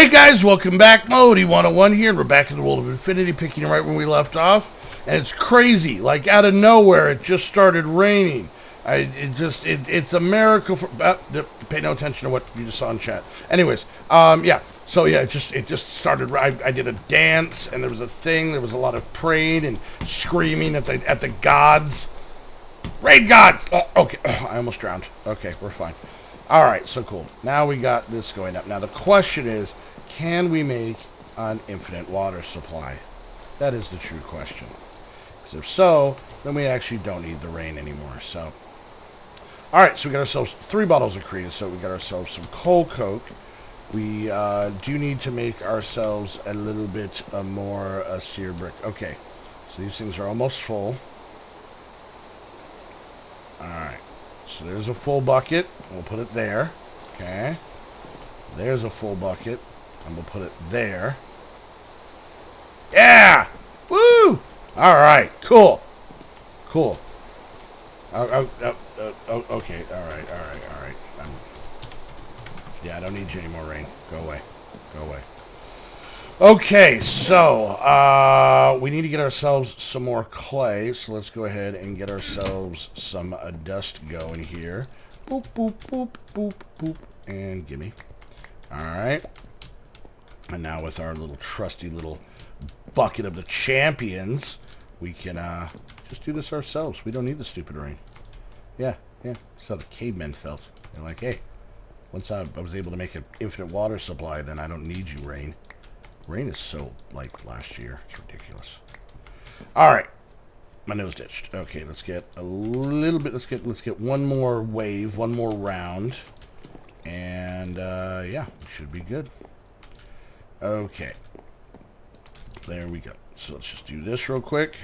Hey guys, welcome back. Modi 101 here, and we're back in the world of Infinity, picking right when we left off. And it's crazy, like out of nowhere, it just started raining. It's a miracle for. Pay no attention to what you just saw in chat. Anyways, yeah. So yeah, it just started. I did a dance, and there was a thing. There was a lot of praying and screaming at the gods. Raid gods. Oh, okay, I almost drowned. Okay, we're fine. All right, so cool. Now we got this going up. Now the question is, can we make an infinite water supply? That is the true question. Because if so, then we actually don't need the rain anymore. So, all right, so we got ourselves 3 bottles of cream. So we got ourselves some coal coke. We do need to make ourselves a little bit more sear brick. Okay, so these things are almost full. All right. So there's a full bucket. We'll put it there. Okay. There's a full bucket. And we'll put it there. Yeah! Woo! All right. Cool. Cool. Okay. All right. Yeah, I don't need you any more rain. Go away. Go away. Okay, so we need to get ourselves some more clay, so let's go ahead and get ourselves some dust going here. Boop, boop, boop, boop, boop, and gimme. Alright. And now with our little trusty little bucket of the champions, we can just do this ourselves. We don't need the stupid rain. Yeah. That's how the cavemen felt. They're like, hey, once I was able to make an infinite water supply, then I don't need you, rain. Rain is so like last year. It's ridiculous. All right. My nose ditched. Okay, let's get a little bit. Let's get one more wave, one more round. And yeah, we should be good. Okay. There we go. So let's just do this real quick.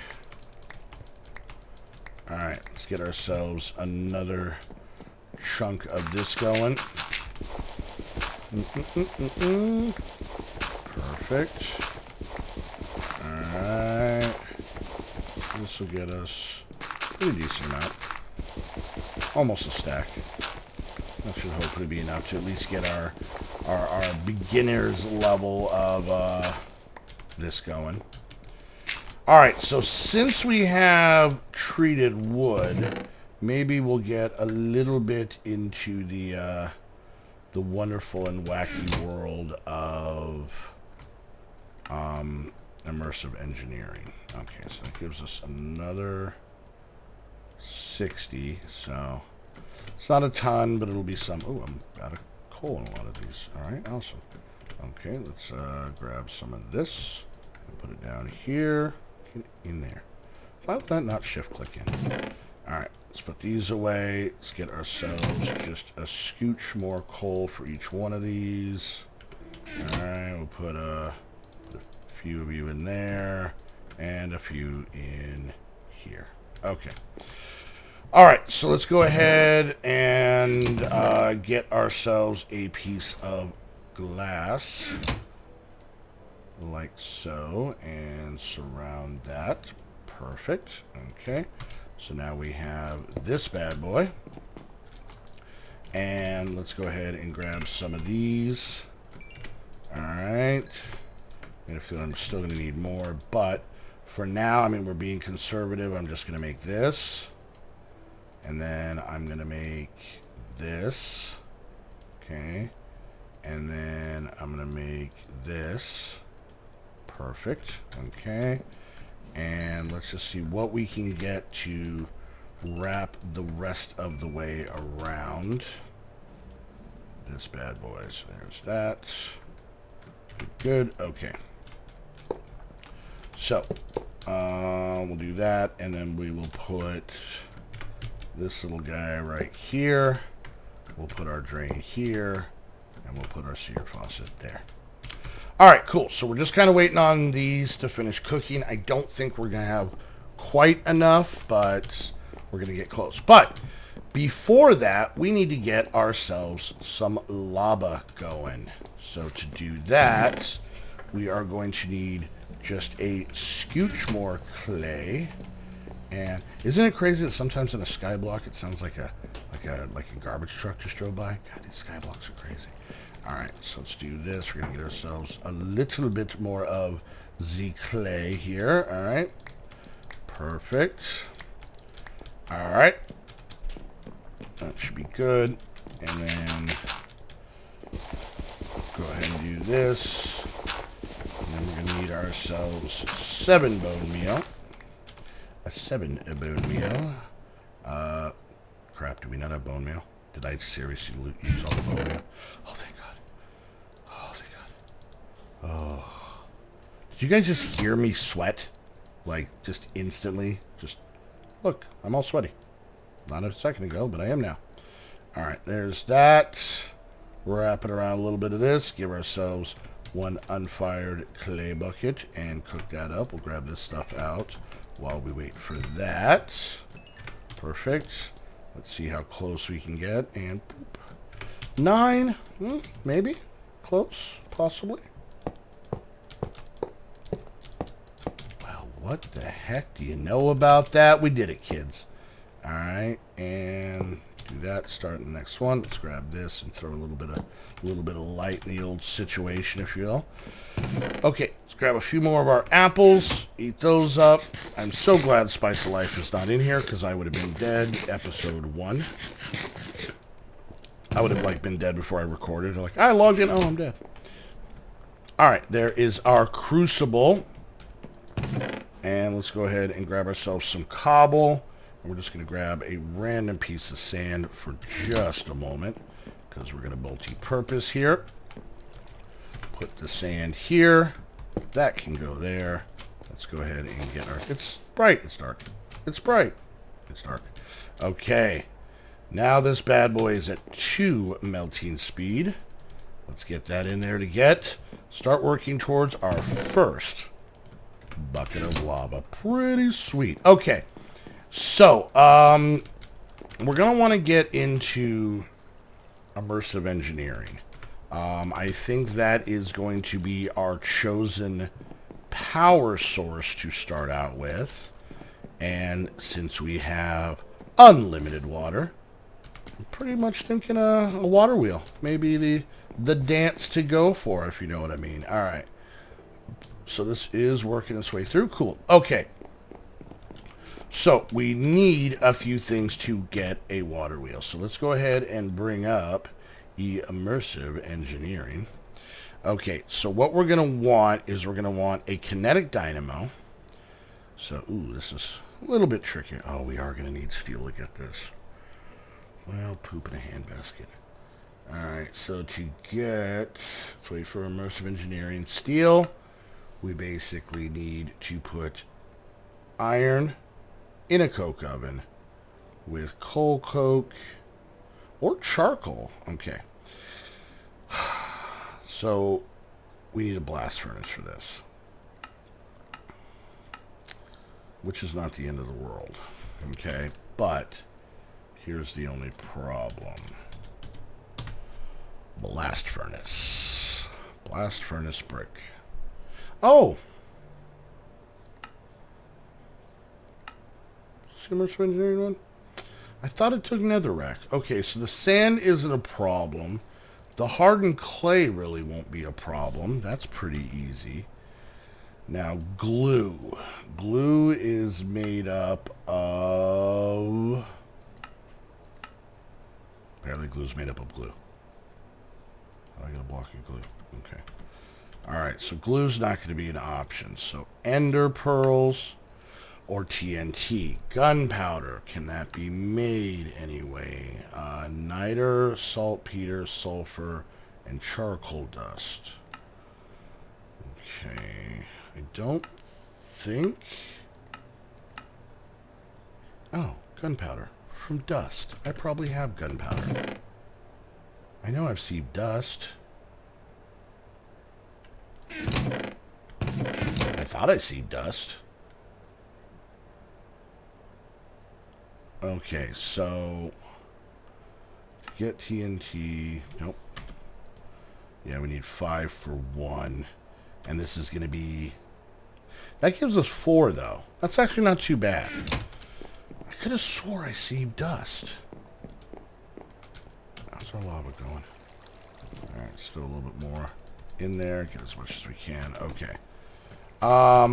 All right, let's get ourselves another chunk of this going. Perfect. Alright. This will get us a pretty decent amount. Almost a stack. That should hopefully be enough to at least get our beginner's level of this going. Alright, so since we have treated wood, maybe we'll get a little bit into the wonderful and wacky world of immersive engineering. Okay, so that gives us another 60. So it's not a ton, but it'll be some. Oh, I'm out of coal in a lot of these. All right, awesome. Okay, let's grab some of this and put it down here. Get it in there. Why would that not shift click in? All right, let's put these away. Let's get ourselves just a scooch more coal for each one of these. All right, we'll put a few of you in there and a few in here. Okay. All right, so let's go ahead and get ourselves a piece of glass like so and surround that. Perfect. Okay. So now we have this bad boy. And let's go ahead and grab some of these. Alright. I feel I'm still going to need more, but for now, I mean, we're being conservative. I'm just going to make this. And then I'm going to make this. Okay. And then I'm going to make this. Perfect. Okay. And let's just see what we can get to wrap the rest of the way around this bad boy. So there's that. Good. Okay. So we'll do that, and then we will put this little guy right here. We'll put our drain here, and we'll put our sewer faucet there. All right, cool. So we're just kind of waiting on these to finish cooking. I don't think we're going to have quite enough, but we're going to get close. But before that, we need to get ourselves some lava going. So to do that, we are going to need just a scooch more clay. And isn't it crazy that sometimes in a skyblock it sounds like a garbage truck just drove by? God, these skyblocks are crazy. Alright, so let's do this. We're going to get ourselves a little bit more of the clay here. Alright. Perfect. Alright. That should be good. And then go ahead and do this. And then we're going to need ourselves 7 bone meal. A 7 bone meal. Crap, do we not have bone meal? Did I seriously use all the bone meal? Oh, thank God. Oh, thank God. Oh. Did you guys just hear me sweat? Like, just instantly? Just, look, I'm all sweaty. Not a second ago, but I am now. Alright, there's that. Wrap it around a little bit of this. Give ourselves 1 unfired clay bucket and cook that up. We'll grab this stuff out while we wait for that. Perfect. Let's see how close we can get. And poop. 9. Maybe. Close. Possibly. Well, what the heck do you know about that? We did it, kids. Alright. And do that. Start in the next one. Let's grab this and throw a little bit of light in the old situation, if you will. Okay, let's grab a few more of our apples. Eat those up. I'm so glad Spice of Life is not in here because I would have been dead episode 1. I would have been dead before I recorded. Like, I logged in. Oh, I'm dead. All right, there is our crucible. And let's go ahead and grab ourselves some cobble. And we're just going to grab a random piece of sand for just a moment because we're going to multi-purpose here. Put the sand here. That can go there. Let's go ahead and get our... It's bright. It's dark. It's bright. It's dark. Okay. Now this bad boy is at 2 melting speed. Let's get that in there to start working towards our first bucket of lava. Pretty sweet. Okay. So, we're going to want to get into immersive engineering. I think that is going to be our chosen power source to start out with. And since we have unlimited water, I'm pretty much thinking a water wheel. Maybe the dance to go for, if you know what I mean. All right. So this is working its way through. Cool. Okay. So we need a few things to get a water wheel. So let's go ahead and bring up immersive engineering. Okay, so what we're going to want is we're going to want a kinetic dynamo. So, ooh, this is a little bit tricky. Oh, we are going to need steel to get this. Well, poop in a handbasket. Alright, so to get, let's wait for immersive engineering steel, we basically need to put iron in a coke oven with coal coke or charcoal. Okay. So we need a blast furnace for this, which is not the end of the world. Okay, but here's the only problem. Blast furnace. Blast furnace brick. Oh! Immersive engineering one? I thought it took netherrack. Okay, so the sand isn't a problem. The hardened clay really won't be a problem. That's pretty easy. Now, glue. Glue is made up of... Apparently glue is made up of glue. Oh, I got a block of glue. Okay. Alright, so glue's not going to be an option. So, ender pearls or TNT. Gunpowder. Can that be made anyway? Niter, saltpeter, sulfur, and charcoal dust. Okay. I don't think... Oh, gunpowder. From dust. I probably have gunpowder. I know I've sieved dust. I thought I sieved dust. Okay, so... to get TNT... Nope. Yeah, we need 5 for 1. And this is going to be... That gives us 4, though. That's actually not too bad. I could have swore I sieved dust. How's our lava going? All right, still a little bit more in there. Get as much as we can. Okay. All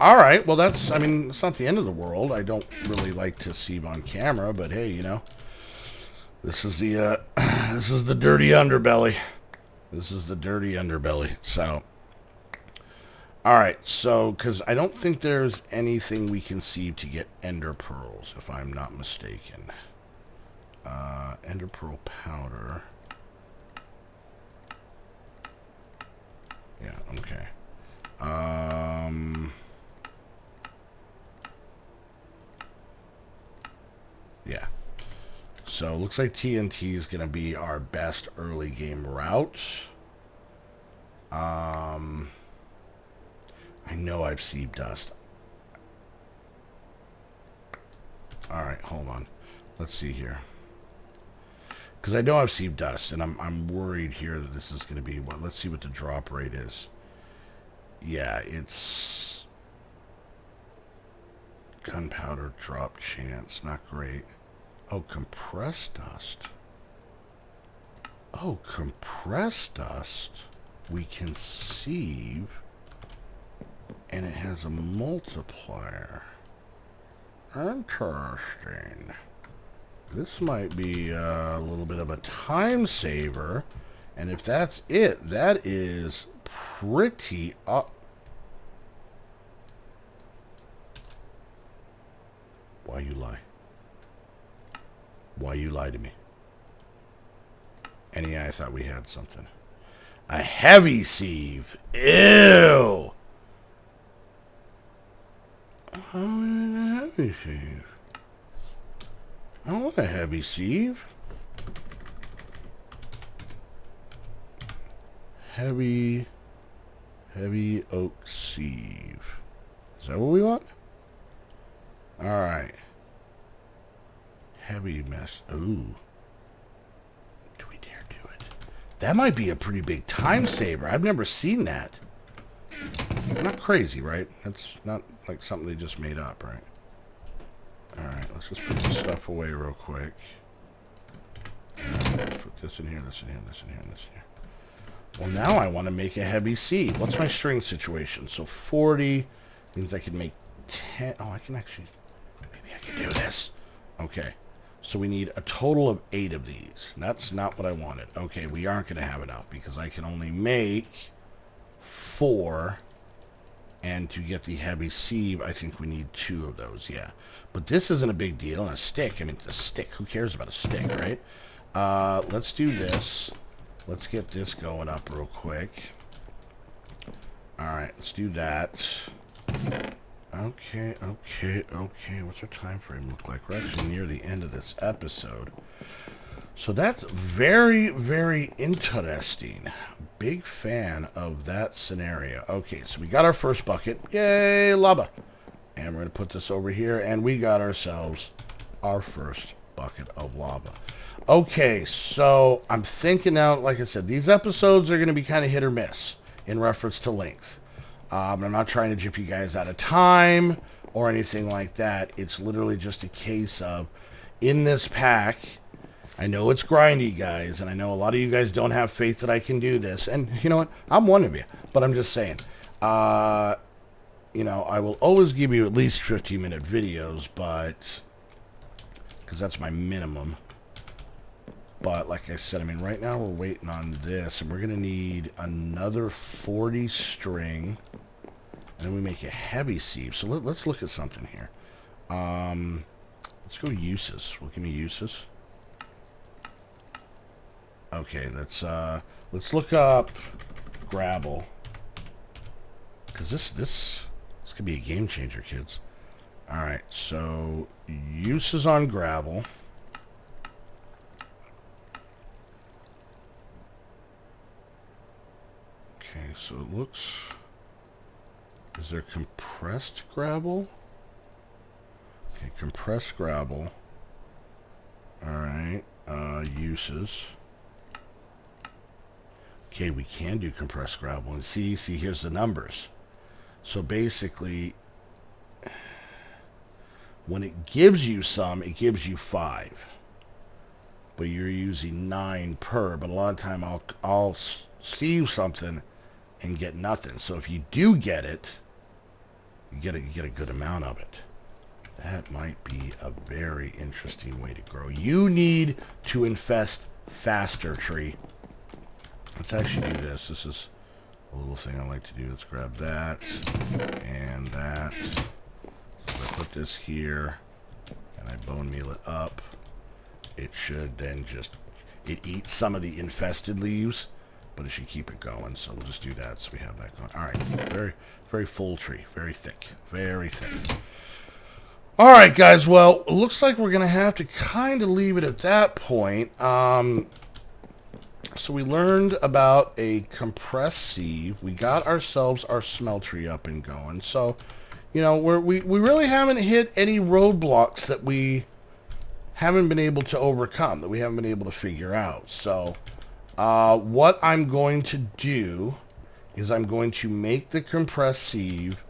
right. Well, that's, I mean, it's not the end of the world. I don't really like to sieve on camera, but hey, you know, this is the, this is the dirty underbelly. This is the dirty underbelly. So, all right. So, because I don't think there's anything we can sieve to get ender pearls, if I'm not mistaken. Ender pearl powder. Yeah, okay. Yeah. So, looks like TNT is going to be our best early game route. I know I've sieved dust. Alright, hold on. Let's see here. Because I know I've sieved dust, and I'm worried here that this is going to be... Well, let's see what the drop rate is. Yeah, it's... Gunpowder drop chance. Not great. Oh, compressed dust. Oh, compressed dust. We can sieve. And it has a multiplier. Interesting. This might be a little bit of a time saver. And if that's it, that is pretty up. Why you lie? Why you lie to me? And yeah, I thought we had something. A heavy sieve. Ew. I want a heavy sieve. I want a heavy sieve. Heavy oak sieve. Is that what we want? Alright. Heavy mess. Ooh. Do we dare do it? That might be a pretty big time saver. I've never seen that. Not crazy, right? That's not like something they just made up, right? Alright, let's just put this stuff away real quick. Let's put this in here, this in here, this in here, and this in here. Well, now I want to make a heavy seed. What's my string situation? So 40 means I can make 10. Oh, I can actually... Maybe I can do this. Okay. So we need a total of 8 of these. That's not what I wanted. Okay, we aren't going to have enough because I can only make 4. And to get the heavy sieve, I think we need 2 of those, yeah. But this isn't a big deal. And a stick, I mean, it's a stick. Who cares about a stick, right? Let's do this. Let's get this going up real quick. Alright, let's do that. Okay. What's our time frame look like? We're actually near the end of this episode. So that's very, very interesting. Big fan of that scenario. Okay, so we got our first bucket. Yay, lava. And we're going to put this over here, and we got ourselves our first bucket of lava. Okay, so I'm thinking now, like I said, these episodes are going to be kind of hit or miss in reference to length. I'm not trying to jip you guys out of time or anything like that. It's literally just a case of, in this pack, I know it's grindy, guys, and I know a lot of you guys don't have faith that I can do this. And you know what? I'm one of you, but I'm just saying. You know, I will always give you at least 15-minute videos, but because that's my minimum. But like I said, I mean, right now we're waiting on this, and we're going to need another 40 string, and then we make a heavy sieve. So let's look at something here. Let's go uses. Well, give me uses. Okay, let's look up gravel, because this could be a game changer, kids. All right, so uses on gravel. Okay, so it looks... Is there compressed gravel? Okay, compressed gravel. Alright, uses. Okay, we can do compressed gravel. And see, here's the numbers. So basically, when it gives you some, it gives you 5. but you're using 9 per. But a lot of time I'll see something and get nothing. So if you do get it, you get a good amount of it. That might be a very interesting way to grow. You need to infest faster, tree. Let's actually do this. This is a little thing I like to do. Let's grab that and that. So if I put this here and I bone meal it up, it should then it eats some of the infested leaves, but it should keep it going. So we'll just do that so we have that going. All right, very, very full tree, very thick, very thick. All right, guys. Well, it looks like we're gonna have to kind of leave it at that point. So we learned about a compressed sieve. We got ourselves our smeltery up and going. So, you know, we really haven't hit any roadblocks that we haven't been able to overcome, that we haven't been able to figure out. So, what I'm going to do is I'm going to make the compressed sieve,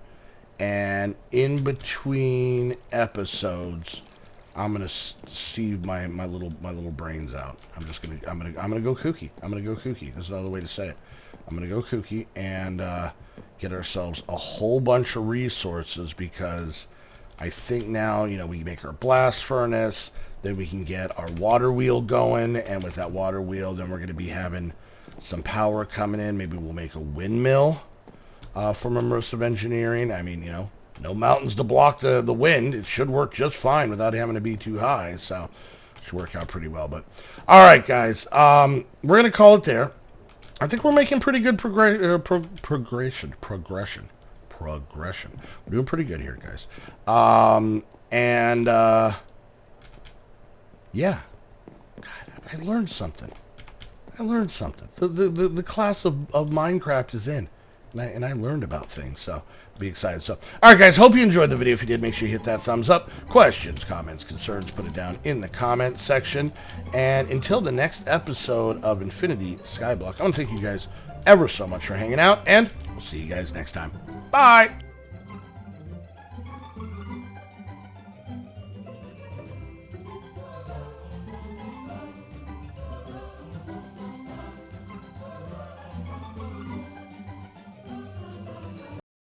and in between episodes, I'm gonna sieve my little brains out. I'm gonna go kooky. I'm gonna go kooky. There's another way to say it. I'm gonna go kooky and get ourselves a whole bunch of resources, because I think now, you know, we can make our blast furnace, then we can get our water wheel going, and with that water wheel, then we're gonna be having some power coming in. Maybe we'll make a windmill from immersive engineering. I mean, you know, no mountains to block the wind. It should work just fine without having to be too high. So it should work out pretty well. But all right, guys, we're going to call it there. I think we're making pretty good progression. We're doing pretty good here, guys. Yeah. God, I learned something. The class of Minecraft is in. And I learned about things, so be excited. So, all right, guys, hope you enjoyed the video. If you did, make sure you hit that thumbs up. Questions, comments, concerns, put it down in the comment section. And until the next episode of Infinity Skyblock, I want to thank you guys ever so much for hanging out, and we'll see you guys next time. Bye!